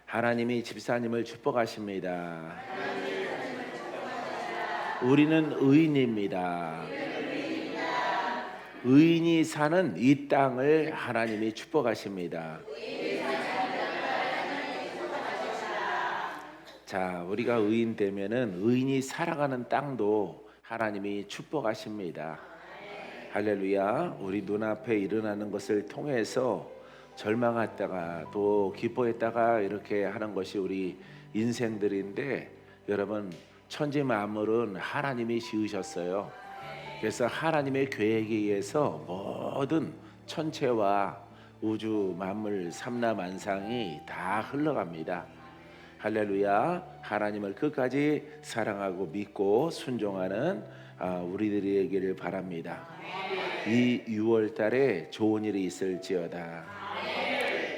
하나님이 집사님을 축복하십니다. 우리는 의인입니다. 의인이 사는 이 땅을 하나님이 축복하십니다. 자, 우리가 의인 되면은 의인이 살아가는 땅도 하나님이 축복하십니다. 할렐루야. 우리 눈앞에 일어나는 것을 통해서 절망했다가 또 기뻐했다가 이렇게 하는 것이 우리 인생들인데, 여러분, 천지 만물은 하나님이 지으셨어요. 그래서 하나님의 계획에 의해서 모든 천체와 우주 만물 삼라만상이 다 흘러갑니다. 할렐루야. 하나님을 끝까지 사랑하고 믿고 순종하는 우리들에게를 바랍니다. 이 6월 달에 좋은 일이 있을지어다.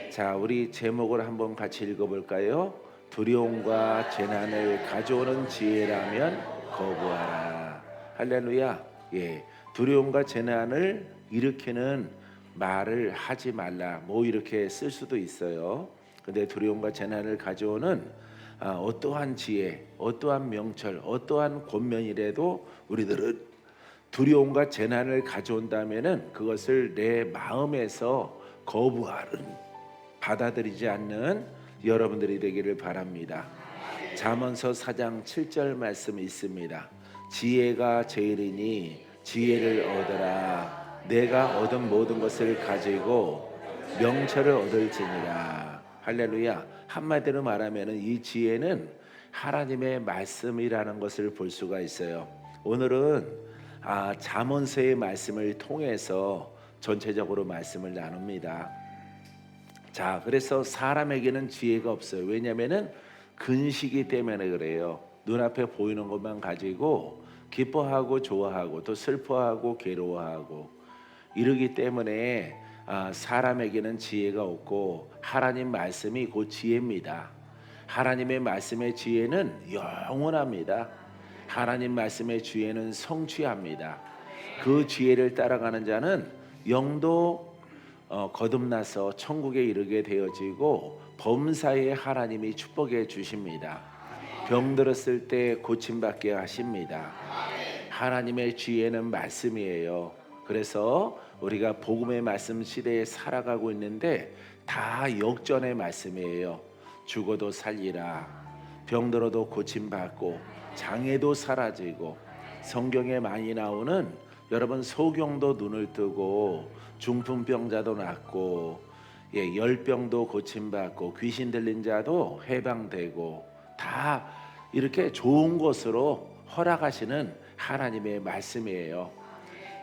자, 우리 제목을 한번 같이 읽어볼까요? 두려움과 재난을 가져오는 지혜라면 거부하라. 할렐루야. 예, 두려움과 재난을 일으키는 말을 하지 말라, 뭐 이렇게 쓸 수도 있어요. 근데 두려움과 재난을 가져오는 어떠한 지혜, 어떠한 명철, 어떠한 권면이라도 우리들은 두려움과 재난을 가져온다면은 그것을 내 마음에서 거부하는, 받아들이지 않는 여러분들이 되기를 바랍니다. 잠언서 4장 7절 말씀이 있습니다. 지혜가 제일이니 지혜를 얻어라. 내가 얻은 모든 것을 가지고 명철을 얻을지니라. 할렐루야. 한마디로 말하면 이 지혜는 하나님의 말씀이라는 것을 볼 수가 있어요. 오늘은 잠언서의 말씀을 통해서 전체적으로 말씀을 나눕니다. 자, 그래서 사람에게는 지혜가 없어요. 왜냐하면 근시기 때문에 그래요. 눈앞에 보이는 것만 가지고 기뻐하고 좋아하고 또 슬퍼하고 괴로워하고 이러기 때문에 사람에게는 지혜가 없고, 하나님 말씀이 곧 지혜입니다. 하나님의 말씀의 지혜는 영원합니다. 하나님 말씀의 지혜는 성취합니다. 그 지혜를 따라가는 자는 영도 거듭나서 천국에 이르게 되어지고 범사에 하나님이 축복해 주십니다. 병들었을 때 고침받게 하십니다. 하나님의 지혜는 말씀이에요. 그래서 우리가 복음의 말씀 시대에 살아가고 있는데 다 역전의 말씀이에요. 죽어도 살리라, 병들어도 고침받고 장애도 사라지고, 성경에 많이 나오는 여러분 소경도 눈을 뜨고 중풍병자도 낫고, 열병도 고침받고 귀신 들린 자도 해방되고, 다 이렇게 좋은 것으로 허락하시는 하나님의 말씀이에요.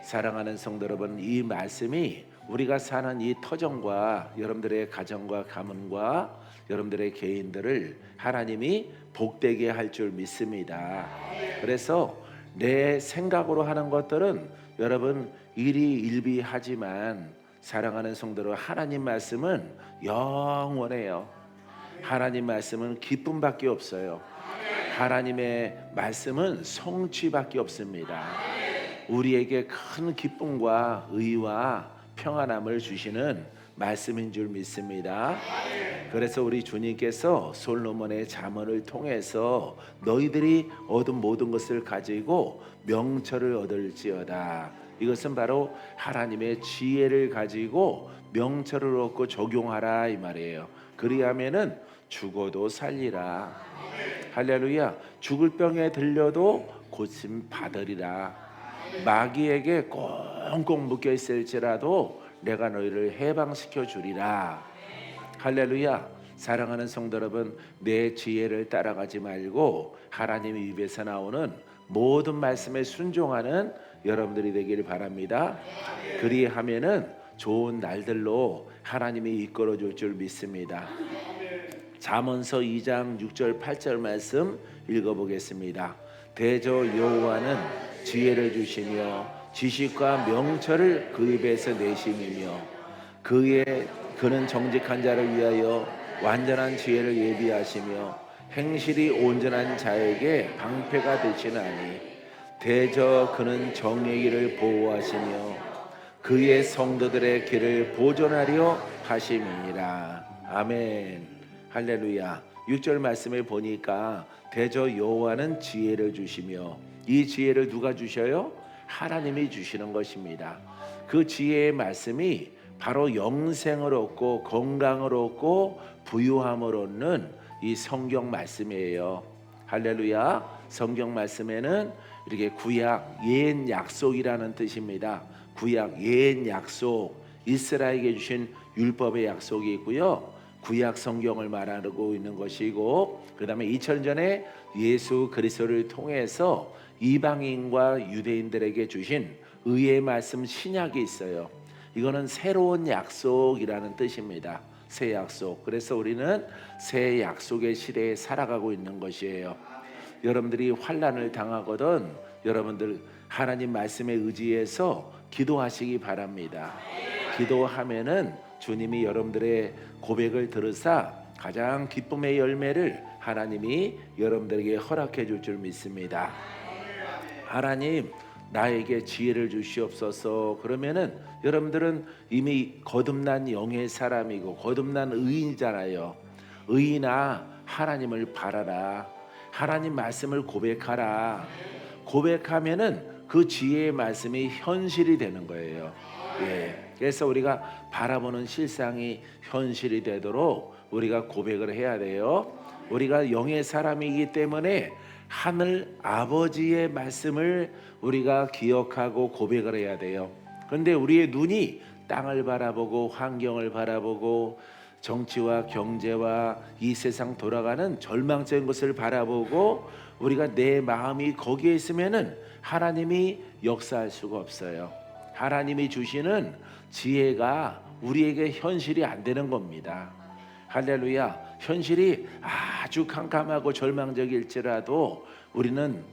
사랑하는 성도 여러분, 이 말씀이 우리가 사는 이 터전과 여러분들의 가정과 가문과 여러분들의 개인들을 하나님이 복되게 할 줄 믿습니다. 그래서 내 생각으로 하는 것들은 여러분 일희일비하지만, 사랑하는 성도들, 하나님 말씀은 영원해요. 하나님 말씀은 기쁨밖에 없어요. 하나님의 말씀은 성취밖에 없습니다. 우리에게 큰 기쁨과 의와 평안함을 주시는 말씀인 줄 믿습니다. 그래서 우리 주님께서 솔로몬의 잠언을 통해서 너희들이 얻은 모든 것을 가지고 명철을 얻을지어다. 이것은 바로 하나님의 지혜를 가지고 명철을 얻고 적용하라 이 말이에요. 그리하면은 죽어도 살리라. 할렐루야. 죽을 병에 들려도 고침 받으리라. 마귀에게 꽁꽁 묶여 있을지라도 내가 너희를 해방시켜 주리라. 할렐루야. 사랑하는 성도 여러분, 내 지혜를 따라가지 말고 하나님 입에서 나오는 모든 말씀에 순종하는 여러분들이 되기를 바랍니다. 그리하면은 좋은 날들로 하나님이 이끌어 줄 줄 믿습니다. 잠언서 2장 6절 8절 말씀 읽어보겠습니다. 대저 여호와는 지혜를 주시며 지식과 명철을 그 입에서 내심이며 그는 정직한 자를 위하여 완전한 지혜를 예비하시며 행실이 온전한 자에게 방패가 되시나니, 대저 그는 정의 길을 보호하시며 그의 성도들의 길을 보존하려 하심이니라. 아멘. 할렐루야. 6절 말씀에 보니까 대저 여호와는 지혜를 주시며, 이 지혜를 누가 주셔요? 하나님이 주시는 것입니다. 그 지혜의 말씀이 바로 영생을 얻고 건강을 얻고 부유함을 얻는 이 성경 말씀이에요. 할렐루야. 성경 말씀에는 이렇게 구약 옛 약속이라는 뜻입니다. 구약 옛 약속, 이스라엘에게 주신 율법의 약속이 있고요. 구약 성경을 말하고 있는 것이고, 그 다음에 2000전에 예수 그리스도를 통해서 이방인과 유대인들에게 주신 의의 말씀 신약이 있어요. 이거는 새로운 약속이라는 뜻입니다. 새 약속. 그래서 우리는 새 약속의 시대에 살아가고 있는 것이에요. 여러분들이 환난을 당하거든 여러분들 하나님 말씀에 의지해서 기도하시기 바랍니다. 기도하면은 주님이 여러분들의 고백을 들으사 가장 기쁨의 열매를 하나님이 여러분들에게 허락해 줄 줄 믿습니다. 하나님, 나에게 지혜를 주시옵소서. 그러면은 여러분들은 이미 거듭난 영의 사람이고 거듭난 의인이잖아요. 의인아, 하나님을 바라라. 하나님 말씀을 고백하라. 고백하면은 그 지혜의 말씀이 현실이 되는 거예요. 예. 그래서 우리가 바라보는 실상이 현실이 되도록 우리가 고백을 해야 돼요. 우리가 영의 사람이기 때문에 하늘 아버지의 말씀을 우리가 기억하고 고백을 해야 돼요. 그런데 우리의 눈이 땅을 바라보고 환경을 바라보고 정치와 경제와 이 세상 돌아가는 절망적인 것을 바라보고 우리가 내 마음이 거기에 있으면은 하나님이 역사할 수가 없어요. 하나님이 주시는 지혜가 우리에게 현실이 안 되는 겁니다. 할렐루야. 현실이 아주 캄캄하고 절망적일지라도 우리는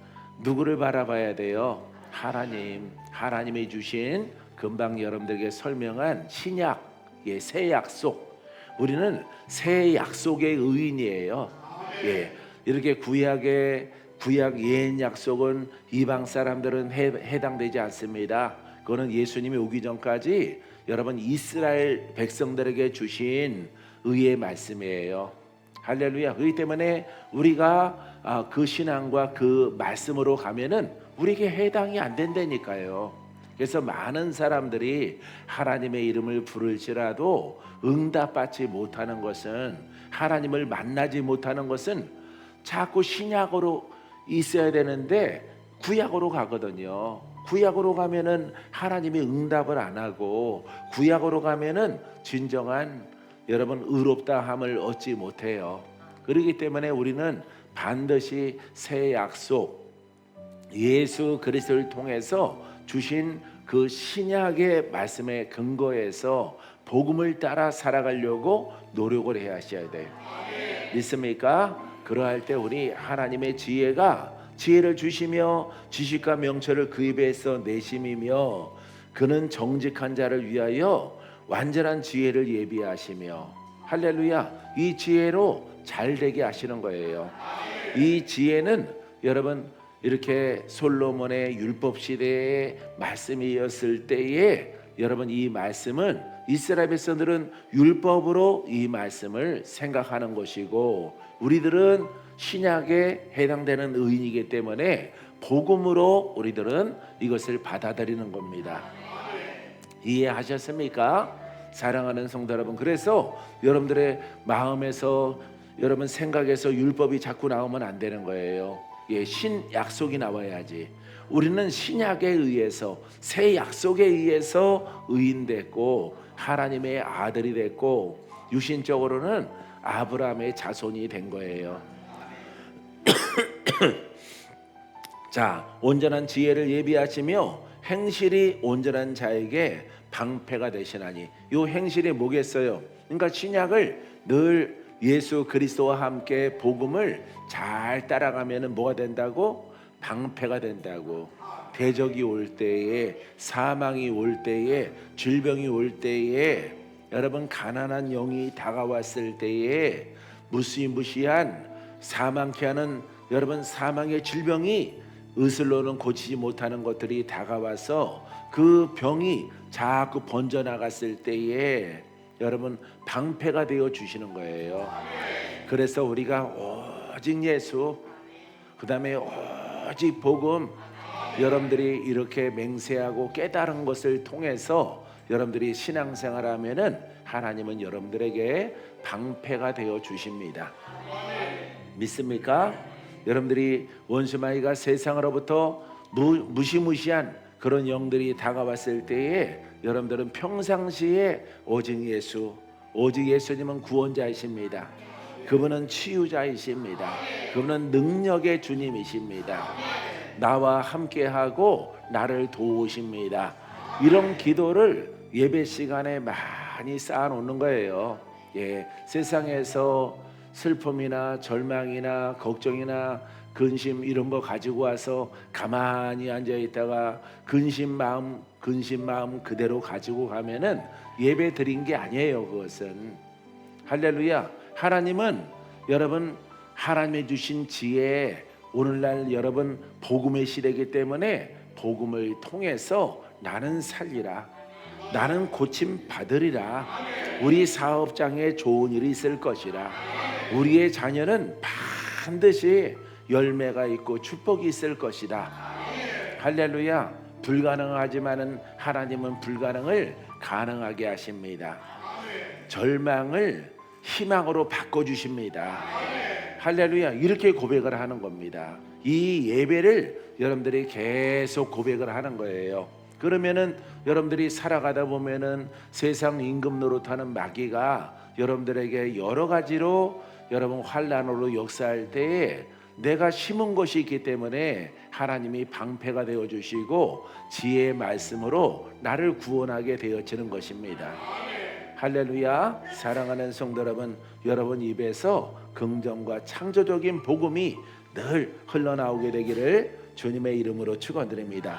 누구를 바라봐야 돼요? 하나님. 하나님이 주신 금방 여러분들에게 설명한 신약의 새 약속. 우리는 새 약속의 의인이에요. 예, 이렇게 구약 옛 약속은 이방 사람들은 해당되지 않습니다. 그거는 예수님이 오기 전까지 여러분 이스라엘 백성들에게 주신 의의 말씀이에요. 할렐루야. 의 때문에 우리가 그 신앙과 그 말씀으로 가면은 우리에게 해당이 안 된다니까요. 그래서 많은 사람들이 하나님의 이름을 부를지라도 응답받지 못하는 것은, 하나님을 만나지 못하는 것은 자꾸 신약으로 있어야 되는데 구약으로 가거든요. 구약으로 가면은 하나님이 응답을 안 하고, 구약으로 가면은 진정한 여러분 의롭다함을 얻지 못해요. 그렇기 때문에 우리는 반드시 새 약속, 예수 그리스도를 통해서 주신 그 신약의 말씀에 근거해서 복음을 따라 살아가려고 노력을 해야 하셔야 돼요. 믿습니까? 그러할 때 우리 하나님의 지혜를 주시며 지식과 명철을 그 입에서 내심이며 그는 정직한 자를 위하여 완전한 지혜를 예비하시며, 할렐루야. 이 지혜로 잘 되게 하시는 거예요. 이 지혜는 여러분 이렇게 솔로몬의 율법 시대의 말씀이었을 때에 여러분 이 말씀은 이스라엘 백성들은 율법으로 이 말씀을 생각하는 것이고 우리들은 신약에 해당되는 의인이기 때문에 복음으로 우리들은 이것을 받아들이는 겁니다. 이해하셨습니까? 사랑하는 성도 여러분, 그래서 여러분들의 마음에서 여러분 생각에서 율법이 자꾸 나오면 안 되는 거예요. 예, 신약속이 나와야지. 우리는 신약에 의해서 새 약속에 의해서 의인됐고 하나님의 아들이 됐고 유신적으로는 아브라함의 자손이 된 거예요. 자, 온전한 지혜를 예비하시며 행실이 온전한 자에게 방패가 되시나니. 이 행실이 뭐겠어요? 그러니까 신약을 늘 예수 그리스도와 함께 복음을 잘 따라가면은 뭐가 된다고? 방패가 된다고. 대적이 올 때에, 사망이 올 때에, 질병이 올 때에, 여러분 가난한 영이 다가왔을 때에 무시무시한 사망케 하는 여러분 사망의 질병이 의술로는 고치지 못하는 것들이 다가와서 그 병이 자꾸 번져나갔을 때에 여러분 방패가 되어 주시는 거예요. 그래서 우리가 오직 예수, 그 다음에 오직 복음, 여러분들이 이렇게 맹세하고 깨달은 것을 통해서 여러분들이 신앙생활하면은 하나님은 여러분들에게 방패가 되어 주십니다. 믿습니까? 여러분들이 원수마귀가 세상으로부터 무시무시한 그런 영들이 다가왔을 때에 여러분들은 평상시에 오직 예수, 오직 예수님은 구원자이십니다. 그분은 치유자이십니다. 그분은 능력의 주님이십니다. 나와 함께하고 나를 도우십니다. 이런 기도를 예배 시간에 많이 쌓아놓는 거예요. 세상에서 슬픔이나 절망이나 걱정이나 근심 이런 거 가지고 와서 가만히 앉아 있다가 근심 마음 그대로 가지고 가면은 예배 드린 게 아니에요. 그것은 할렐루야. 하나님은 여러분 하나님이 주신 지혜, 오늘날 여러분 복음의 시대이기 때문에 복음을 통해서 나는 살리라, 나는 고침 받으리라, 우리 사업장에 좋은 일이 있을 것이라, 우리의 자녀는 반드시 열매가 있고 축복이 있을 것이다. 할렐루야. 불가능하지만은 하나님은 불가능을 가능하게 하십니다. 절망을 희망으로 바꿔주십니다. 할렐루야. 이렇게 고백을 하는 겁니다. 이 예배를 여러분들이 계속 고백을 하는 거예요. 그러면은 여러분들이 살아가다 보면은 세상 임금 노릇하는 마귀가 여러분들에게 여러 가지로 여러분 환난으로 역사할 때에 내가 심은 것이 있기 때문에 하나님이 방패가 되어 주시고 지혜의 말씀으로 나를 구원하게 되어지는 것입니다. 할렐루야. 사랑하는 성도 여러분 입에서 긍정과 창조적인 복음이 늘 흘러나오게 되기를 주님의 이름으로 축원드립니다.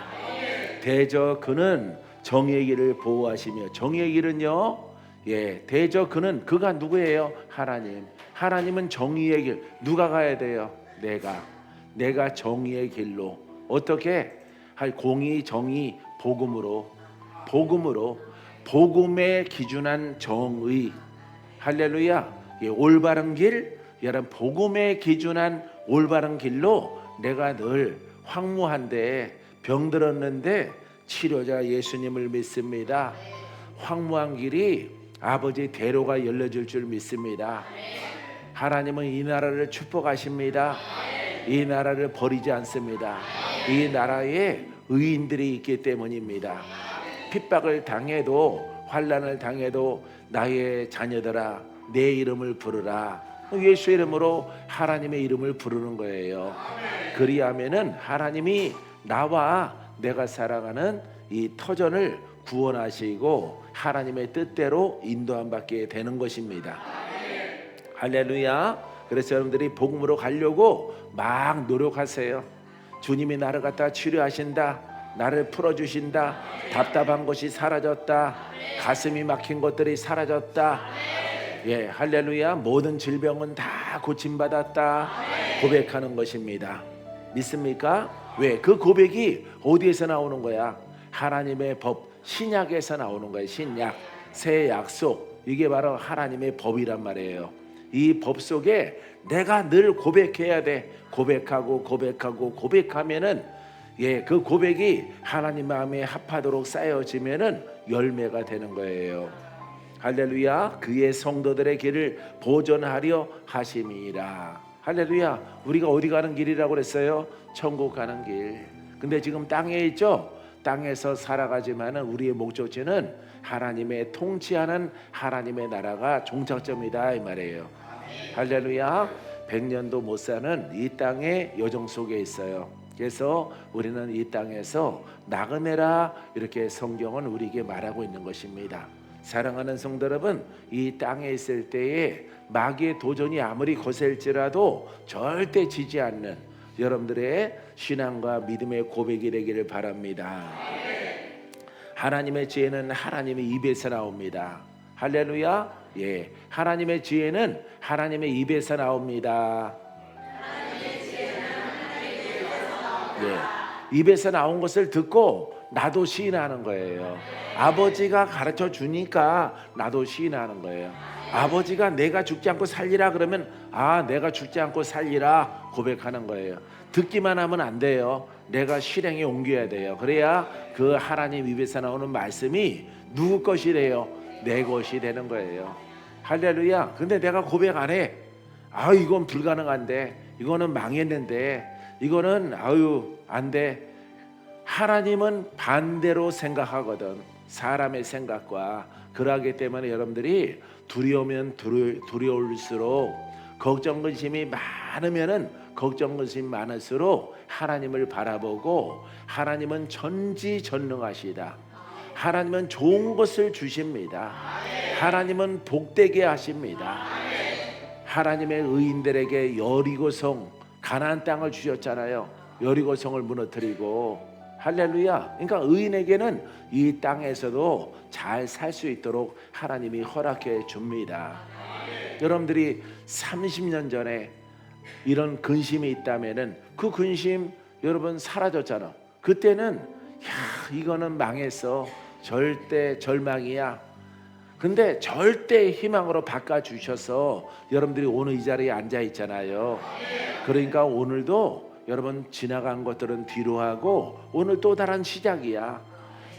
대저 그는 정의의 길을 보호하시며, 정의의 길은요, 대저 그는, 그가 누구예요? 하나님. 하나님은 정의의 길. 누가 가야 돼요? 내가 정의의 길로. 어떻게? 공의, 정의, 복음으로 복음에 기준한 정의. 할렐루야. 올바른 길, 여러분 복음에 기준한 올바른 길로 내가 늘 황무한데 병들었는데 치료자 예수님을 믿습니다. 황무한 길이 아버지 대로가 열려질 줄 믿습니다. 하나님은 이 나라를 축복하십니다. 이 나라를 버리지 않습니다. 이 나라에 의인들이 있기 때문입니다. 핍박을 당해도 환난을 당해도 나의 자녀들아 내 이름을 부르라. 예수 이름으로 하나님의 이름을 부르는 거예요. 그리하면은 하나님이 나와 내가 살아가는 이 터전을 구원하시고 하나님의 뜻대로 인도함 받게 되는 것입니다. 할렐루야. 그래서 여러분들이 복음으로 가려고 막 노력하세요. 주님이 나를 갖다 치료하신다, 나를 풀어주신다, 답답한 것이 사라졌다, 가슴이 막힌 것들이 사라졌다, 할렐루야. 모든 질병은 다 고침받았다 고백하는 것입니다. 믿습니까? 왜? 그 고백이 어디에서 나오는 거야? 하나님의 법, 신약에서 나오는 거예요. 신약, 새 약속. 이게 바로 하나님의 법이란 말이에요. 이 법 속에 내가 늘 고백해야 돼. 고백하면은 그 고백이 하나님 마음에 합하도록 쌓여지면은 열매가 되는 거예요. 할렐루야. 그의 성도들의 길을 보존하려 하심이라. 할렐루야. 우리가 어디 가는 길이라고 그랬어요? 천국 가는 길. 근데 지금 땅에 있죠? 땅에서 살아가지만은 우리의 목적지는 하나님의 통치하는 하나님의 나라가 종착점이다 이 말이에요. 할렐루야. 100년도 못 사는 이 땅의 여정 속에 있어요. 그래서 우리는 이 땅에서 나그네라 이렇게 성경은 우리에게 말하고 있는 것입니다. 사랑하는 성도 여러분, 이 땅에 있을 때에 마귀의 도전이 아무리 거셀지라도 절대 지지 않는 여러분들의 신앙과 믿음의 고백이 되기를 바랍니다. 하나님의 지혜는 하나님의 입에서 나옵니다. 할렐루야. 하나님의 지혜는 하나님의 입에서 나옵니다. 입에서 나온 것을 듣고 나도 시인하는 거예요. 아버지가 가르쳐 주니까 나도 시인하는 거예요. 아버지가 내가 죽지 않고 살리라 그러면 내가 죽지 않고 살리라 고백하는 거예요. 듣기만 하면 안 돼요. 내가 실행에 옮겨야 돼요. 그래야 그 하나님 입에서 나오는 말씀이 누구 것이래요? 내 것이 되는 거예요. 할렐루야. 근데 내가 고백 안 해. 이건 불가능한데, 이거는 망했는데, 이거는 안 돼. 하나님은 반대로 생각하거든. 사람의 생각과. 그러기 때문에 여러분들이 두려우면 두려울수록, 걱정 근심이 많으면은 걱정 근심 많을수록 하나님을 바라보고, 하나님은 전지전능하시다. 하나님은 좋은 것을 주십니다. 하나님은 복되게 하십니다. 하나님의 의인들에게 여리고성 가나안 땅을 주셨잖아요. 여리고성을 무너뜨리고. 할렐루야. 그러니까 의인에게는 이 땅에서도 잘 살 수 있도록 하나님이 허락해 줍니다. 여러분들이 30년 전에 이런 근심이 있다면은 그 근심 여러분 사라졌잖아. 그때는 이거는 망했어. 절대 절망이야. 근데 절대 희망으로 바꿔주셔서 여러분들이 오늘 이 자리에 앉아 있잖아요. 그러니까 오늘도 여러분 지나간 것들은 뒤로 하고 오늘 또 다른 시작이야.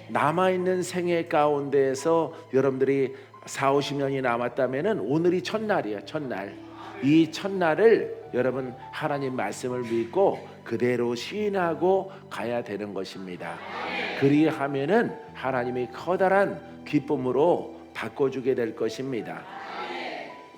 남아있는 생애 가운데에서 여러분들이 40-50년이 남았다면 오늘이 첫날이야. 첫날. 이 첫날을 여러분 하나님 말씀을 믿고 그대로 시인하고 가야 되는 것입니다. 그리하면은 하나님이 커다란 기쁨으로 바꿔주게 될 것입니다.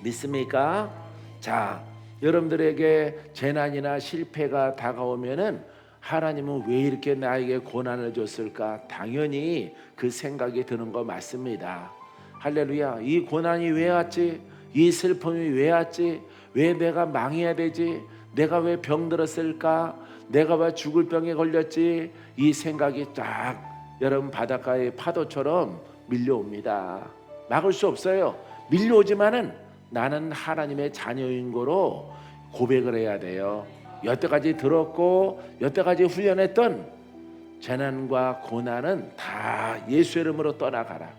믿습니까? 자, 여러분들에게 재난이나 실패가 다가오면은 하나님은 왜 이렇게 나에게 고난을 줬을까? 당연히 그 생각이 드는 거 맞습니다. 할렐루야. 이 고난이 왜 왔지? 이 슬픔이 왜 왔지? 왜 내가 망해야 되지? 내가 왜 병들었을까? 내가 왜 죽을 병에 걸렸지? 이 생각이 딱 여러분 바닷가의 파도처럼 밀려옵니다. 막을 수 없어요. 밀려오지만은 나는 하나님의 자녀인 거로 고백을 해야 돼요. 여태까지 들었고 여태까지 훈련했던 재난과 고난은 다 예수 이름으로 떠나가라.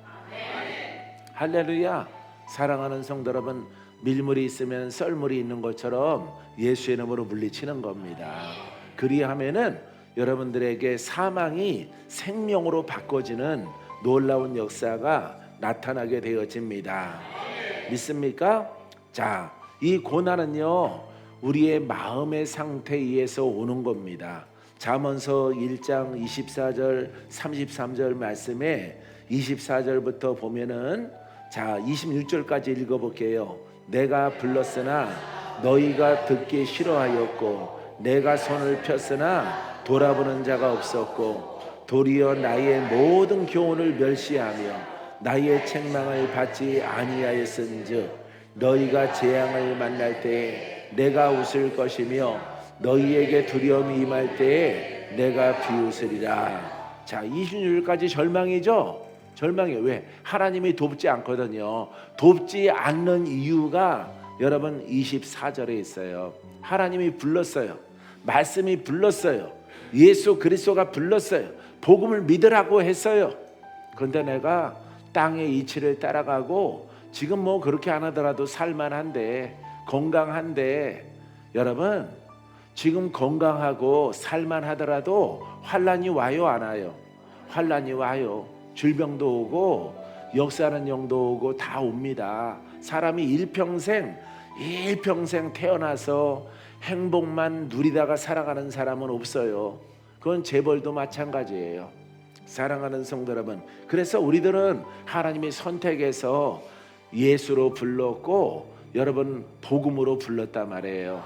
할렐루야. 사랑하는 성도 여러분, 밀물이 있으면 썰물이 있는 것처럼 예수 이름으로 물리치는 겁니다. 그리하면은 여러분들에게 사망이 생명으로 바꿔지는 놀라운 역사가 나타나게 되어집니다. 믿습니까? 자, 이 고난은요 우리의 마음의 상태에 의해서 오는 겁니다. 잠언서 1장 24절 33절 말씀에 24절부터 보면은, 자 26절까지 읽어볼게요. 내가 불렀으나 너희가 듣기 싫어하였고 내가 손을 폈으나 돌아보는 자가 없었고 도리어 나의 모든 교훈을 멸시하며 나의 책망을 받지 아니하였은즉 너희가 재앙을 만날 때에 내가 웃을 것이며 너희에게 두려움이 임할 때에 내가 비웃으리라. 자 26절까지 절망이죠. 절망이에요. 왜? 하나님이 돕지 않거든요. 돕지 않는 이유가 여러분 24절에 있어요. 하나님이 불렀어요. 말씀이 불렀어요. 예수 그리스도가 불렀어요. 복음을 믿으라고 했어요. 그런데 내가 땅의 이치를 따라가고 지금 뭐 그렇게 안 하더라도 살만한데 건강한데, 여러분 지금 건강하고 살만하더라도 환난이 와요 안 와요? 환난이 와요. 질병도 오고 역사하는 영도 오고 다 옵니다. 사람이 일평생 태어나서 행복만 누리다가 살아가는 사람은 없어요. 그건 재벌도 마찬가지예요. 사랑하는 성도 여러분, 그래서 우리들은 하나님이 선택해서 예수로 불렀고 여러분 복음으로 불렀단 말이에요.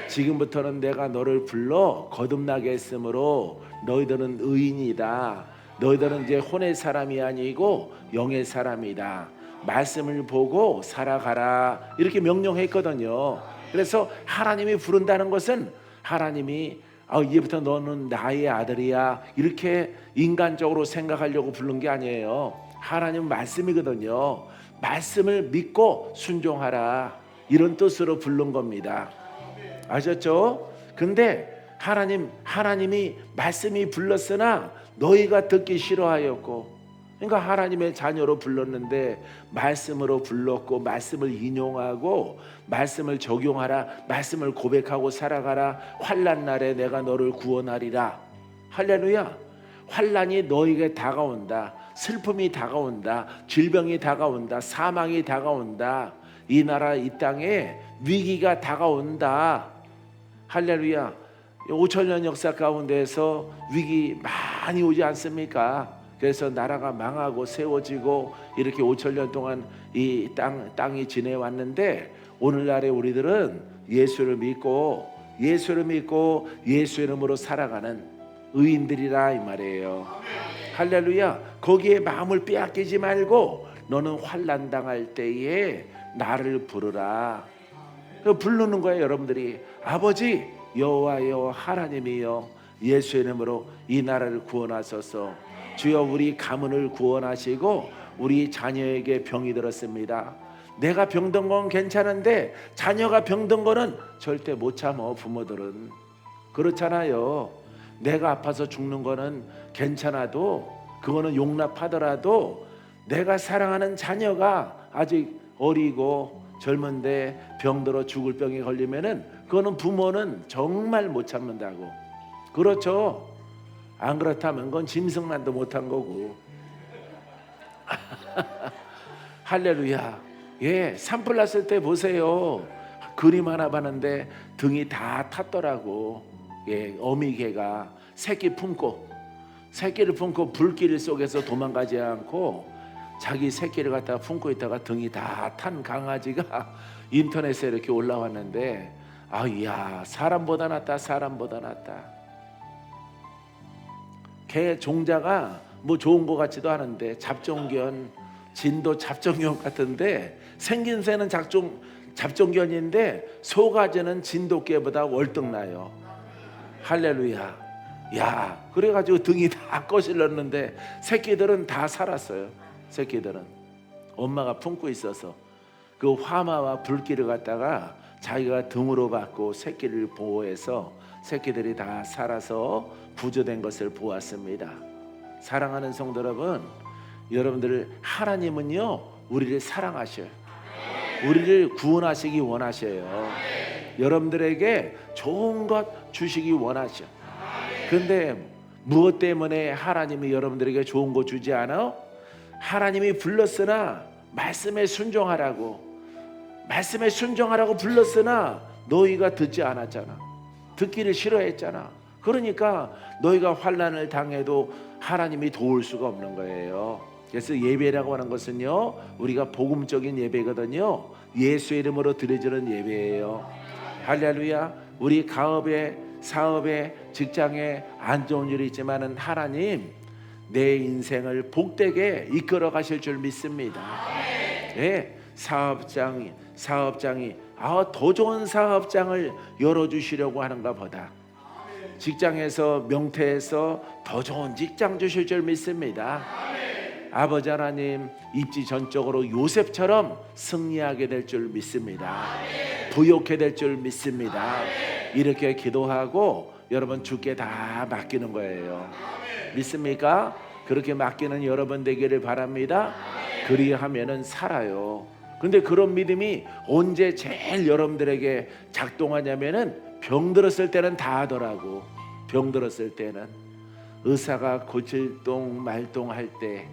지금부터는 내가 너를 불러 거듭나게 했으므로 너희들은 의인이다. 너희들은 이제 혼의 사람이 아니고 영의 사람이다. 말씀을 보고 살아가라. 이렇게 명령했거든요. 그래서 하나님이 부른다는 것은 하나님이 이제부터 너는 나의 아들이야 이렇게 인간적으로 생각하려고 부른 게 아니에요. 하나님은 말씀이거든요. 말씀을 믿고 순종하라 이런 뜻으로 부른 겁니다. 아셨죠? 근데 하나님이 말씀이 불렀으나 너희가 듣기 싫어하였고, 그러니까 하나님의 자녀로 불렀는데 말씀으로 불렀고 말씀을 인용하고 말씀을 적용하라, 말씀을 고백하고 살아가라. 환난 날에 내가 너를 구원하리라. 할렐루야. 환난이 너에게 다가온다. 슬픔이 다가온다. 질병이 다가온다. 사망이 다가온다. 이 나라 이 땅에 위기가 다가온다. 할렐루야. 5천년 역사 가운데에서 위기 많이 오지 않습니까? 그래서 나라가 망하고 세워지고 이렇게 5천년 동안 이 땅이 지내왔는데, 오늘날에 우리들은 예수를 믿고 예수 이름으로 살아가는 의인들이라 이 말이에요. 할렐루야. 거기에 마음을 빼앗기지 말고 너는 환난 당할 때에 나를 부르라. 부르는 거예요. 여러분들이 아버지 여호와여 하나님이여 예수 이름으로 이 나라를 구원하소서. 주여 우리 가문을 구원하시고 우리 자녀에게 병이 들었습니다. 내가 병든 건 괜찮은데 자녀가 병든 거는 절대 못 참어. 부모들은 그렇잖아요. 내가 아파서 죽는 거는 괜찮아도 그거는 용납하더라도 내가 사랑하는 자녀가 아직 어리고 젊은데 병들어 죽을 병에 걸리면은 그거는 부모는 정말 못 참는다고. 그렇죠. 안 그렇다면 그건 짐승만도 못한 거고. 할렐루야. 예, 산불 났을 때 보세요. 그림 하나 봤는데 등이 다 탔더라고. 예, 어미개가 새끼를 품고 불길 속에서 도망가지 않고 자기 새끼를 갖다가 품고 있다가 등이 다 탄 강아지가 인터넷에 이렇게 올라왔는데, 아야, 사람보다 낫다. 개 종자가 뭐 좋은 것 같지도 않은데 잡종견, 진도 잡종견 같은데 생긴 새는 잡종견인데 속아지는 진돗개보다 월등나요. 할렐루야. 야, 그래가지고 등이 다 거실렀는데 새끼들은 다 살았어요. 새끼들은 엄마가 품고 있어서 그 화마와 불길을 갖다가 자기가 등으로 받고 새끼를 보호해서 새끼들이 다 살아서 구조된 것을 보았습니다. 사랑하는 성도 여러분, 여러분들 하나님은요 우리를 사랑하셔요. 우리를 구원하시기 원하셔요. 여러분들에게 좋은 것 주시기 원하셔. 그런데 무엇 때문에 하나님이 여러분들에게 좋은 거 주지 않아? 하나님이 불렀으나 말씀에 순종하라고 불렀으나 너희가 듣지 않았잖아. 듣기를 싫어했잖아. 그러니까 너희가 환난을 당해도 하나님이 도울 수가 없는 거예요. 그래서 예배라고 하는 것은요 우리가 복음적인 예배거든요. 예수 이름으로 드려지는 예배예요. 할렐루야. 우리 가업에 사업에 직장에 안 좋은 일이 있지만은 하나님 내 인생을 복되게 이끌어 가실 줄 믿습니다. 네, 사업장이 더 좋은 사업장을 열어주시려고 하는가 보다. 직장에서 명태에서 더 좋은 직장 주실 줄 믿습니다. 아버지 하나님 입지 전적으로 요셉처럼 승리하게 될 줄 믿습니다. 부욕해 될 줄 믿습니다. 이렇게 기도하고 여러분 주께 다 맡기는 거예요. 믿습니까? 그렇게 맡기는 여러분 되기를 바랍니다. 그리하면은 살아요. 근데 그런 믿음이 언제 제일 여러분들에게 작동하냐면은 병들었을 때는 다 하더라고. 병들었을 때는 의사가 고칠동 말동할 때,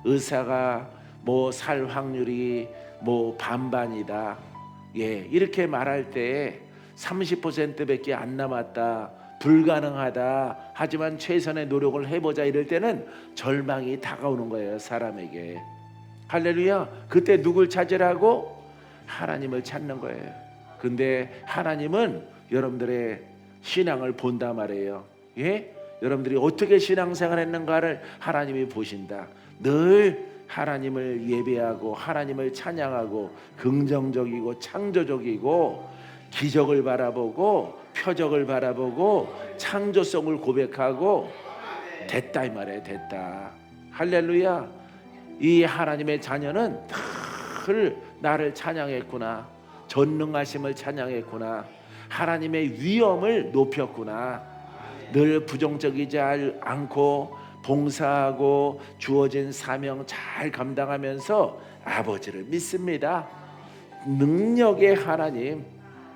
의사가 뭐 살 확률이 뭐 반반이다, 예, 이렇게 말할 때 30%밖에 안 남았다, 불가능하다, 하지만 최선의 노력을 해보자, 이럴 때는 절망이 다가오는 거예요, 사람에게. 할렐루야. 그때 누굴 찾으라고? 하나님을 찾는 거예요. 근데 하나님은 여러분들의 신앙을 본다 말이에요. 예? 여러분들이 어떻게 신앙생활 했는가를 하나님이 보신다. 늘 하나님을 예배하고 하나님을 찬양하고 긍정적이고 창조적이고 기적을 바라보고 표적을 바라보고 창조성을 고백하고 됐다 이 말이에요. 됐다. 할렐루야. 이 하나님의 자녀는 늘 나를 찬양했구나. 전능하심을 찬양했구나. 하나님의 위엄을 높였구나. 늘 부정적이지 않고 봉사하고 주어진 사명 잘 감당하면서 아버지를 믿습니다. 능력의 하나님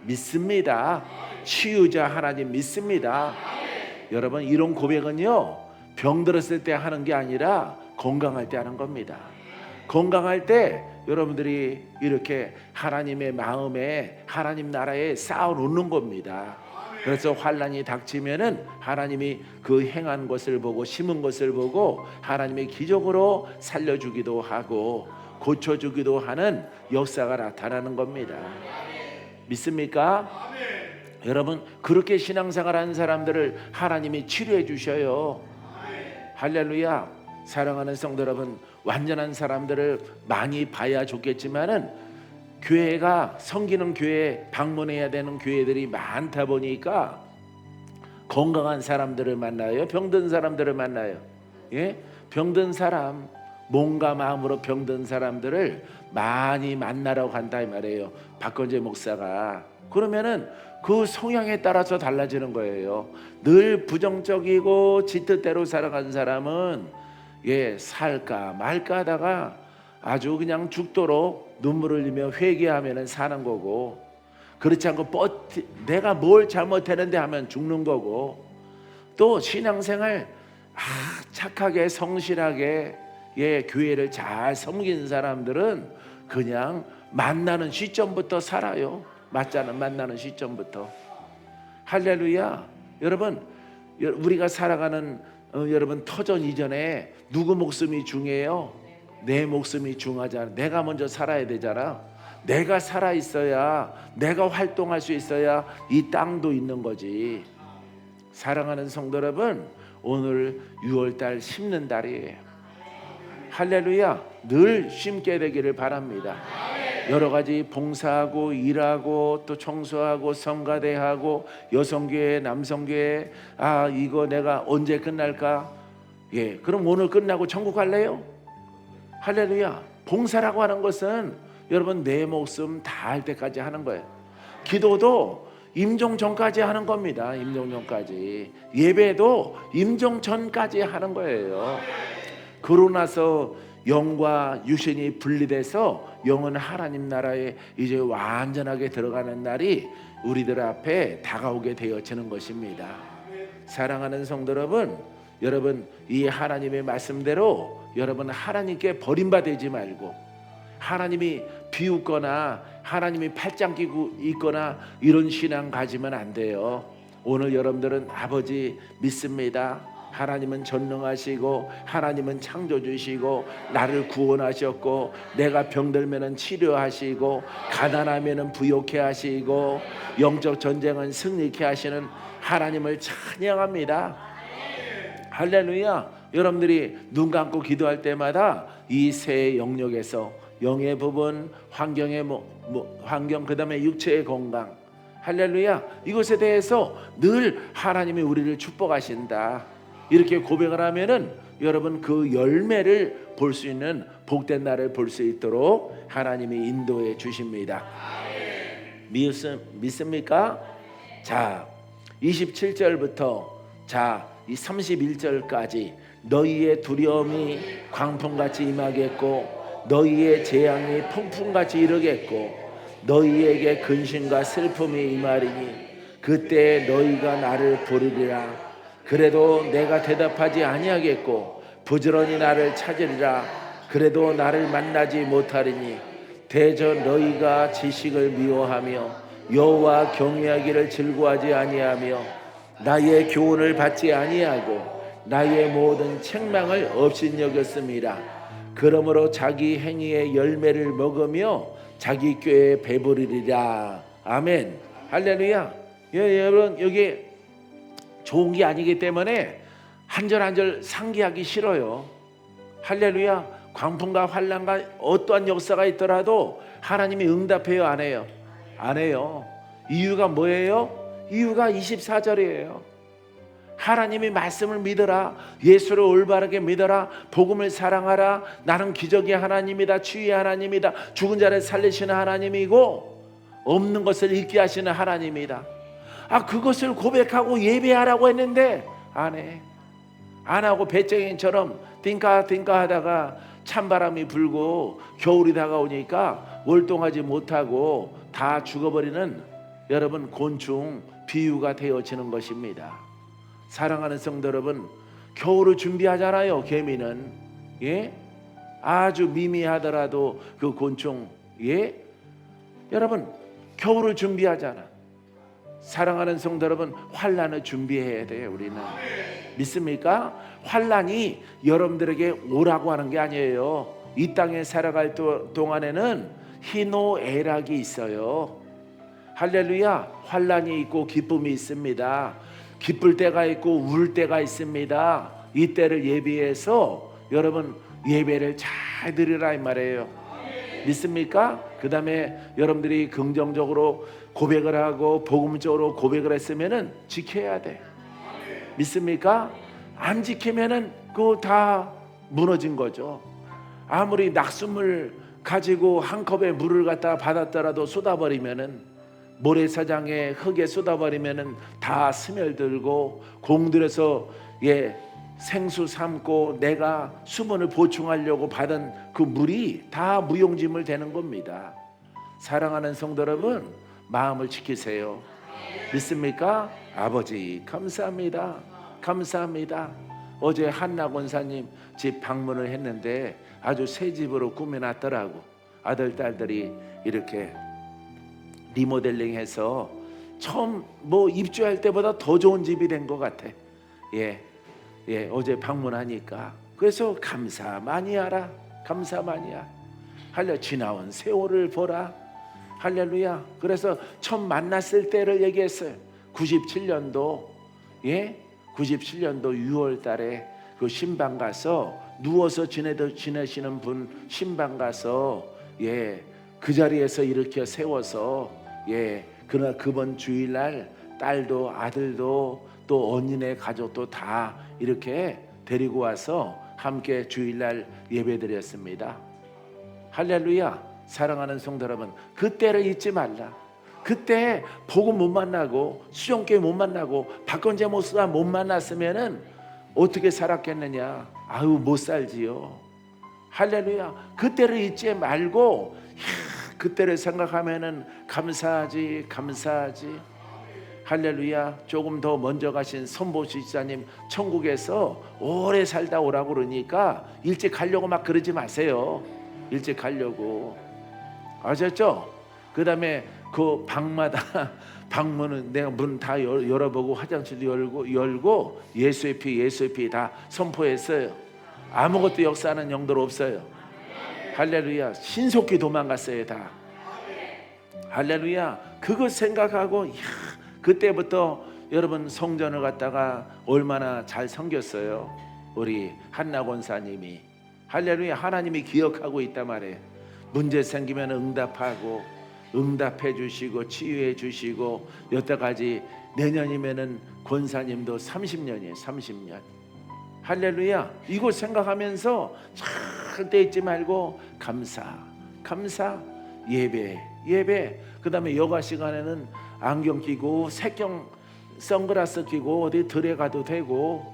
믿습니다. 치유자 하나님 믿습니다. 여러분, 이런 고백은요, 병들었을 때 하는 게 아니라 건강할 때 하는 겁니다. 건강할 때 여러분들이 이렇게 하나님의 마음에, 하나님 나라에 쌓아놓는 겁니다. 그래서 환난이 닥치면은 하나님이 그 행한 것을 보고, 심은 것을 보고 하나님이 기적으로 살려주기도 하고 고쳐주기도 하는 역사가 나타나는 겁니다. 믿습니까? 여러분, 그렇게 신앙생활하는 사람들을 하나님이 치료해 주셔요. 할렐루야. 사랑하는 성도 여러분, 완전한 사람들을 많이 봐야 좋겠지만은 교회가, 섬기는 교회, 방문해야 되는 교회들이 많다 보니까 건강한 사람들을 만나요, 병든 사람들을 만나요. 예? 병든 사람, 몸과 마음으로 병든 사람들을 많이 만나라고 한다 이 말이에요, 박건재 목사가. 그러면은 그 성향에 따라서 달라지는 거예요. 늘 부정적이고 지 뜻대로 살아간 사람은 살까 말까 하다가 아주 그냥 죽도록 눈물을 흘리며 회개하면 사는 거고, 그렇지 않고 내가 뭘 잘못했는데 하면 죽는 거고, 또 신앙생활 착하게 성실하게 교회를 잘 섬긴 사람들은 그냥 만나는 시점부터 살아요. 만나는 시점부터. 할렐루야. 여러분, 우리가 살아가는 여러분 터전 이전에 누구 목숨이 중요해요? 내 목숨이 중요하잖아. 내가 먼저 살아야 되잖아. 내가 살아 있어야, 내가 활동할 수 있어야 이 땅도 있는 거지. 사랑하는 성도 여러분, 오늘 6월달 심는 달이에요. 할렐루야. 늘 심게 되기를 바랍니다. 여러 가지 봉사하고 일하고 또 청소하고 성가대하고 여성교회 남성교회, 이거 내가 언제 끝날까? 그럼 오늘 끝나고 천국 갈래요? 할렐루야. 봉사라고 하는 것은 여러분 내 목숨 다할 때까지 하는 거예요. 기도도 임종 전까지 하는 겁니다. 임종 전까지. 예배도 임종 전까지 하는 거예요. 그러고 나서 영과 육신이 분리돼서 영은 하나님 나라에 이제 완전하게 들어가는 날이 우리들 앞에 다가오게 되어지는 것입니다. 사랑하는 성도 여러분 이 하나님의 말씀대로 여러분 하나님께 버림받지 말고, 하나님이 비웃거나 하나님이 팔짱 끼고 있거나 이런 신앙 가지면 안 돼요. 오늘 여러분들은 아버지 믿습니다. 하나님은 전능하시고 하나님은 창조주시고 나를 구원하셨고, 내가 병들면 치료하시고 가난하면 부욕해 하시고 영적 전쟁은 승리케 하시는 하나님을 찬양합니다. 할렐루야. 여러분들이 눈 감고 기도할 때마다 이 세 영역에서 영의 부분, 환경의 환경, 그 다음에 육체의 건강, 할렐루야, 이것에 대해서 늘 하나님이 우리를 축복하신다, 이렇게 고백을 하면은 여러분 그 열매를 볼 수 있는 복된 날을 볼 수 있도록 하나님이 인도해 주십니다. 믿습니까? 자, 27절부터 이 31절까지 너희의 두려움이 광풍같이 임하겠고 너희의 재앙이 폭풍같이 이르겠고 너희에게 근심과 슬픔이 임하리니 그때 너희가 나를 부르리라. 그래도 내가 대답하지 아니하겠고 부지런히 나를 찾으리라. 그래도 나를 만나지 못하리니 대저 너희가 지식을 미워하며 여호와 경외하기를 즐거워하지 아니하며 나의 교훈을 받지 아니하고 나의 모든 책망을 업신여겼습니다. 그러므로 자기 행위의 열매를 먹으며 자기 꾀에 배부르리라. 아멘. 할렐루야. 여러분 여기 좋은 게 아니기 때문에 한 절 한 절 상기하기 싫어요. 할렐루야. 광풍과 환난과 어떠한 역사가 있더라도 하나님이 응답해요, 안 해요? 안 해요. 이유가 뭐예요? 이유가 24절이에요. 하나님이 말씀을 믿어라, 예수를 올바르게 믿어라, 복음을 사랑하라, 나는 기적의 하나님이다, 치유의 하나님이다, 죽은 자를 살리시는 하나님이고 없는 것을 있게 하시는 하나님이다. 그것을 고백하고 예배하라고 했는데 안 해. 안 하고 배짱이처럼 띵까 하다가 찬바람이 불고 겨울이 다가오니까 월동하지 못하고 다 죽어버리는 여러분 곤충 비유가 되어지는 것입니다. 사랑하는 성도 여러분, 겨울을 준비하잖아요. 개미는 아주 미미하더라도 그 곤충 여러분 겨울을 준비하잖아. 사랑하는 성도 여러분, 환난을 준비해야 돼요. 우리는 믿습니까? 환난이 여러분들에게 오라고 하는 게 아니에요. 이 땅에 살아갈 동안에는 희노애락이 있어요. 할렐루야. 환난이 있고 기쁨이 있습니다. 기쁠 때가 있고 울 때가 있습니다. 이 때를 예비해서 여러분 예배를 잘 드리라 이 말이에요. 믿습니까? 그 다음에 여러분들이 긍정적으로 고백을 하고 복음적으로 고백을 했으면은 지켜야 돼. 믿습니까? 안 지키면은 그거 다 무너진 거죠. 아무리 낙수물 가지고 한 컵에 물을 갖다가 받았더라도 쏟아버리면은 모래사장에 흙에 쏟아버리면은 다 스며들고 공들여서 생수 삶고 내가 수분을 보충하려고 받은 그 물이 다 무용지물 되는 겁니다. 사랑하는 성도 여러분, 마음을 지키세요. 믿습니까? 아버지 감사합니다. 감사합니다. 어제 한나 권사님 집 방문을 했는데 아주 새 집으로 꾸며놨더라고. 아들 딸들이 이렇게 리모델링해서 처음 입주할 때보다 더 좋은 집이 된 것 같아. 어제 방문하니까 그래서 감사 많이 하라. 감사 많이 하라. 할렐루야. 지나온 세월을 보라. 할렐루야. 그래서 처음 만났을 때를 얘기했어요. 97년도 97년도 6월 달에 그 신방 가서 누워서 지내시는 분 신방 가서 그 자리에서 일으켜 세워서 그번 주일날 딸도 아들도 또 언니네 가족도 다 이렇게 데리고 와서 함께 주일날 예배드렸습니다. 할렐루야. 사랑하는 성도 여러분, 그때를 잊지 말라. 그때 복음 못 만나고 수종교회 못 만나고 박건재 목사 못 만났으면은 어떻게 살았겠느냐. 아유 못 살지요. 할렐루야. 그때를 잊지 말고 그때를 생각하면은 감사하지. 할렐루야. 조금 더 먼저 가신 선보수 지사님 천국에서 오래 살다 오라고 그러니까 일찍 가려고 막 그러지 마세요. 일찍 가려고. 아셨죠? 그 다음에 그 방마다 방문은 내가 문 다 열어보고 화장실도 열고 예수의 피 다 선포했어요. 아무것도 역사하는 영들 없어요. 할렐루야. 신속히 도망갔어요 다. 할렐루야. 그거 생각하고 그때부터 여러분 성전을 갖다가 얼마나 잘 섬겼어요. 우리 한나 권사님이. 할렐루야. 하나님이 기억하고 있단 말이에요. 문제 생기면 응답하고 응답해 주시고 치유해 주시고 여태까지 내년이면은 권사님도 30년이에요. 30년. 할렐루야. 이거 생각하면서 절대 잊지 말고 감사 예배. 그 다음에 여가 시간에는 안경 끼고 색경 선글라스 끼고 어디 들에 가도 되고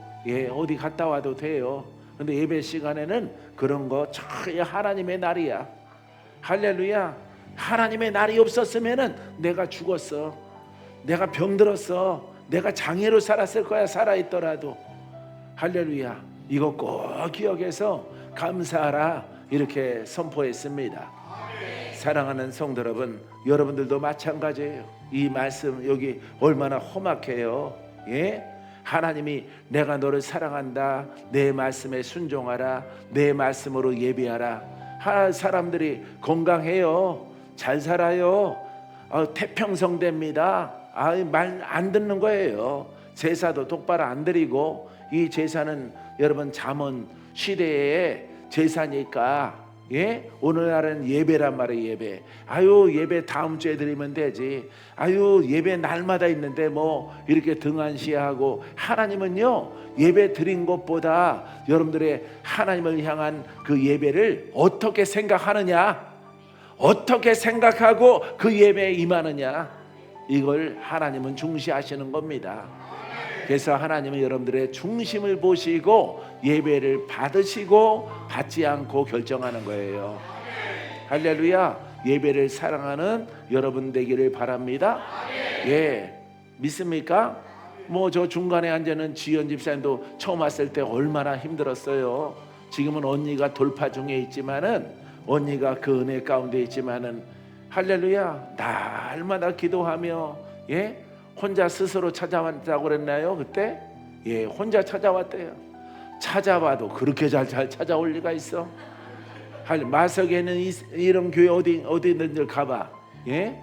어디 갔다 와도 돼요. 근데 예배 시간에는 그런 거 하나님의 날이야. 할렐루야. 하나님의 날이 없었으면은 내가 죽었어. 내가 병들었어. 내가 장애로 살았을 거야. 살아있더라도. 할렐루야. 이거 꼭 기억해서 감사하라 이렇게 선포했습니다. 사랑하는 성도 여러분, 여러분들도 마찬가지예요. 이 말씀 여기 얼마나 험악해요. 하나님이 내가 너를 사랑한다. 내 말씀에 순종하라. 내 말씀으로 예배하라. 사람들이 건강해요. 잘 살아요. 태평성됩니다. 말 안 듣는 거예요. 제사도 똑바로 안 드리고 이 제사는 여러분 잠언 시대의 제사니까 오늘날은 예배란 말이에요. 예배 다음 주에 드리면 되지. 예배 날마다 있는데 뭐 이렇게 등한시하고. 하나님은요 예배 드린 것보다 여러분들의 하나님을 향한 그 예배를 어떻게 생각하느냐, 어떻게 생각하고 그 예배에 임하느냐, 이걸 하나님은 중시하시는 겁니다. 그래서 하나님은 여러분들의 중심을 보시고 예배를 받으시고 받지 않고 결정하는 거예요. 할렐루야. 예배를 사랑하는 여러분 되기를 바랍니다. 예, 믿습니까? 뭐 저 중간에 앉아있는 지연 집사님도 처음 왔을 때 얼마나 힘들었어요. 지금은 언니가 돌파 중에 있지만은, 언니가 그 은혜 가운데 있지만은, 할렐루야, 날마다 기도하며, 예, 혼자 스스로 찾아왔다고 그랬나요 그때? 예, 혼자 찾아왔대요. 찾아봐도 그렇게 잘 찾아올 리가 있어? 마석에는 이런 교회 어디 있는지 가봐. 예?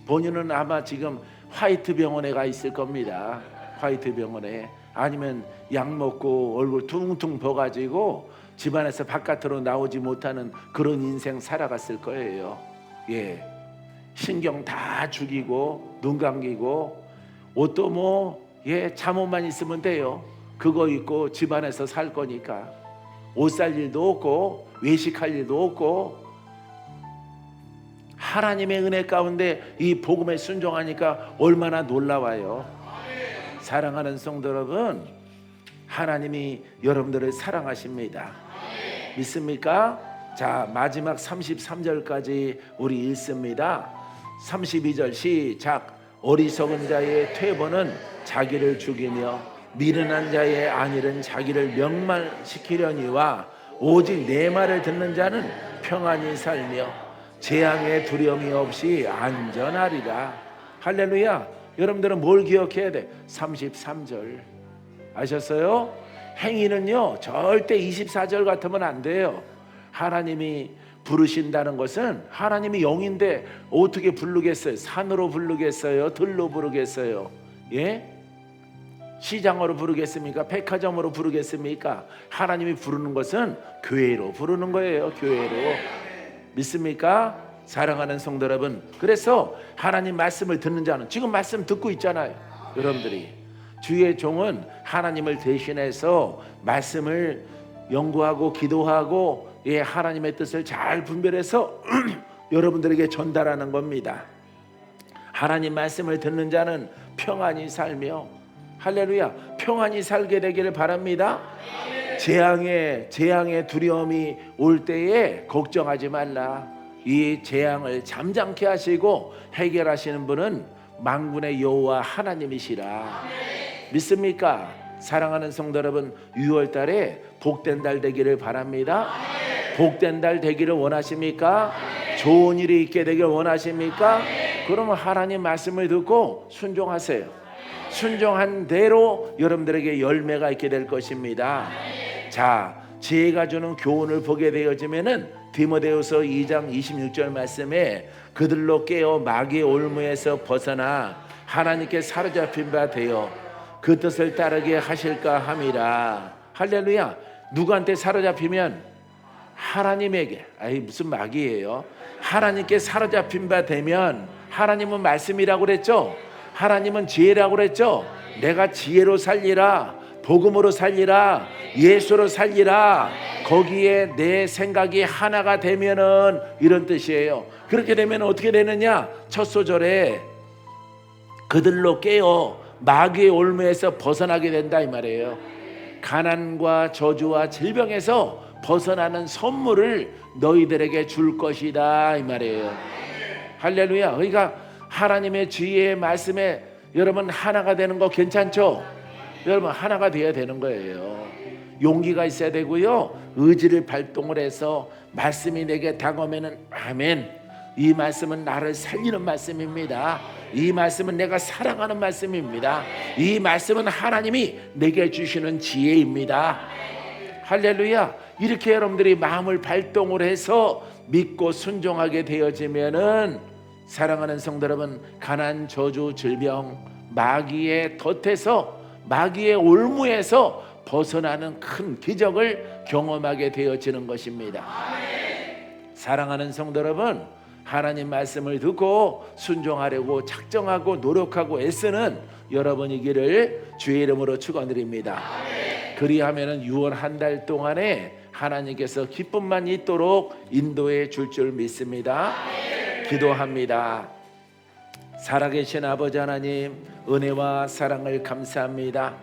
본인은 아마 지금 화이트 병원에 가 있을 겁니다. 화이트 병원에. 아니면 약 먹고 얼굴 퉁퉁 버가지고 집안에서 바깥으로 나오지 못하는 그런 인생 살아갔을 거예요. 예, 신경 다 죽이고 눈 감기고 옷도 뭐 잠옷만 있으면 돼요. 그거 입고 집안에서 살 거니까 옷 살 일도 없고 외식할 일도 없고, 하나님의 은혜 가운데 이 복음에 순종하니까 얼마나 놀라워요. 사랑하는 성도 여러분, 하나님이 여러분들을 사랑하십니다. 믿습니까? 자, 마지막 33절까지 우리 읽습니다. 32절 시작. 어리석은 자의 퇴보는 자기를 죽이며 미련한 자의 안일은 자기를 명망시키려니와 오직 내 말을 듣는 자는 평안히 살며 재앙의 두려움이 없이 안전하리라. 할렐루야. 여러분들은 뭘 기억해야 돼? 33절 아셨어요? 행위는요 절대 24절 같으면 안 돼요. 하나님이 부르신다는 것은, 하나님이 영인데 어떻게 부르겠어요? 산으로 부르겠어요? 들로 부르겠어요? 예? 시장으로 부르겠습니까? 백화점으로 부르겠습니까? 하나님이 부르는 것은 교회로 부르는 거예요. 교회로. 믿습니까? 사랑하는 성도 여러분, 그래서 하나님 말씀을 듣는 자는, 지금 말씀 듣고 있잖아요. 여러분들이 주의 종은 하나님을 대신해서 말씀을 연구하고 기도하고 하나님의 뜻을 잘 분별해서 여러분들에게 전달하는 겁니다. 하나님 말씀을 듣는 자는 평안히 살며, 할렐루야, 평안히 살게 되기를 바랍니다. 재앙의 두려움이 올 때에 걱정하지 말라. 이 재앙을 잠잠케 하시고 해결하시는 분은 만군의 여호와 하나님이시라. 믿습니까? 사랑하는 성도 여러분, 6월 달에 복된 달 되기를 바랍니다. 복된 달 되기를 원하십니까? 좋은 일이 있게 되길 원하십니까? 그러면 하나님 말씀을 듣고 순종하세요. 순종한 대로 여러분들에게 열매가 있게 될 것입니다. 자, 지혜가 주는 교훈을 보게 되어지면은 디모데후서 2장 26절 말씀에 그들로 깨어 마귀의 올무에서 벗어나 하나님께 사로잡힌 바 되어 그 뜻을 따르게 하실까 함이라. 할렐루야. 누구한테 사로잡히면? 하나님에게. 아이, 무슨 마귀예요? 하나님께 사로잡힌 바 되면, 하나님은 말씀이라고 그랬죠. 하나님은 지혜라고 그랬죠. 내가 지혜로 살리라, 복음으로 살리라, 예수로 살리라. 거기에 내 생각이 하나가 되면은 이런 뜻이에요. 그렇게 되면 어떻게 되느냐? 첫 소절에 그들로 깨어 마귀의 올무에서 벗어나게 된다 이 말이에요. 가난과 저주와 질병에서 벗어나는 선물을 너희들에게 줄 것이다 이 말이에요. 할렐루야. 그러니까 하나님의 지혜의 말씀에 여러분 하나가 되는 거 괜찮죠? 여러분 하나가 되어야 되는 거예요. 용기가 있어야 되고요, 의지를 발동을 해서 말씀이 내게 다가오면은 아멘, 이 말씀은 나를 살리는 말씀입니다. 이 말씀은 내가 사랑하는 말씀입니다. 이 말씀은 하나님이 내게 주시는 지혜입니다. 할렐루야. 이렇게 여러분들이 마음을 발동을 해서 믿고 순종하게 되어지면은, 사랑하는 성도 여러분, 가난, 저주, 질병, 마귀의 덫에서, 마귀의 올무에서 벗어나는 큰 기적을 경험하게 되어지는 것입니다. 사랑하는 성도 여러분, 하나님 말씀을 듣고 순종하려고 작정하고 노력하고 애쓰는 여러분이기를 주의 이름으로 축원드립니다. 그리하면은 6월 한 달 동안에 하나님께서 기쁨만 있도록 인도해 줄 줄 믿습니다. 기도합니다. 살아계신 아버지 하나님, 은혜와 사랑을 감사합니다.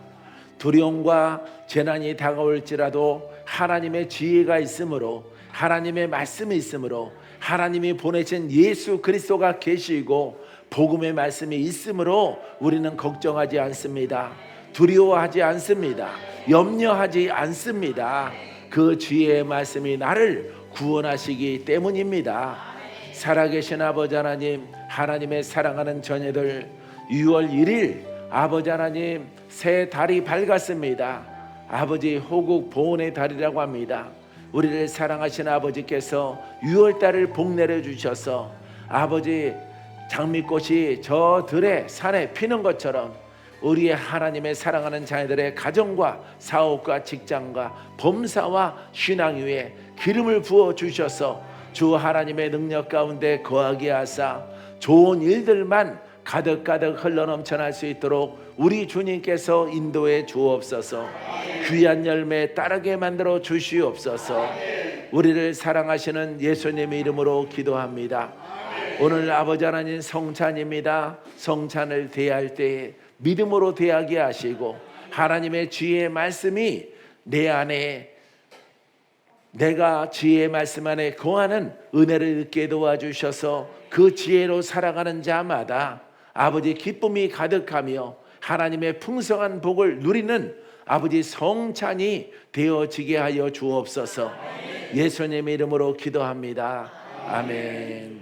두려움과 재난이 다가올지라도 하나님의 지혜가 있으므로, 하나님의 말씀이 있으므로, 하나님이 보내신 예수 그리스도가 계시고 복음의 말씀이 있으므로 우리는 걱정하지 않습니다. 두려워하지 않습니다. 염려하지 않습니다. 그 지혜의 말씀이 나를 구원하시기 때문입니다. 살아계신 아버지 하나님, 하나님의 사랑하는 자녀들, 6월 1일 아버지 하나님 새 달이 밝았습니다. 아버지 호국 보훈의 달이라고 합니다. 우리를 사랑하신 아버지께서 6월달을 복내려 주셔서 아버지 장미꽃이 저 들의 산에 피는 것처럼 우리의 하나님의 사랑하는 자녀들의 가정과 사업과 직장과 범사와 신앙 위에 기름을 부어 주셔서 주 하나님의 능력 가운데 거하게 하사 좋은 일들만 가득가득 흘러넘쳐날 수 있도록 우리 주님께서 인도해 주옵소서. 귀한 열매 따르게 만들어 주시옵소서. 우리를 사랑하시는 예수님의 이름으로 기도합니다. 오늘 아버지 하나님 성찬입니다. 성찬을 대할 때 믿음으로 대하게 하시고 하나님의 지혜의 말씀이 내 안에, 내가 지혜의 말씀 안에 거하는 은혜를 얻게 도와주셔서 그 지혜로 살아가는 자마다 아버지 기쁨이 가득하며 하나님의 풍성한 복을 누리는 아버지 성찬이 되어지게 하여 주옵소서. 예수님의 이름으로 기도합니다. 아멘.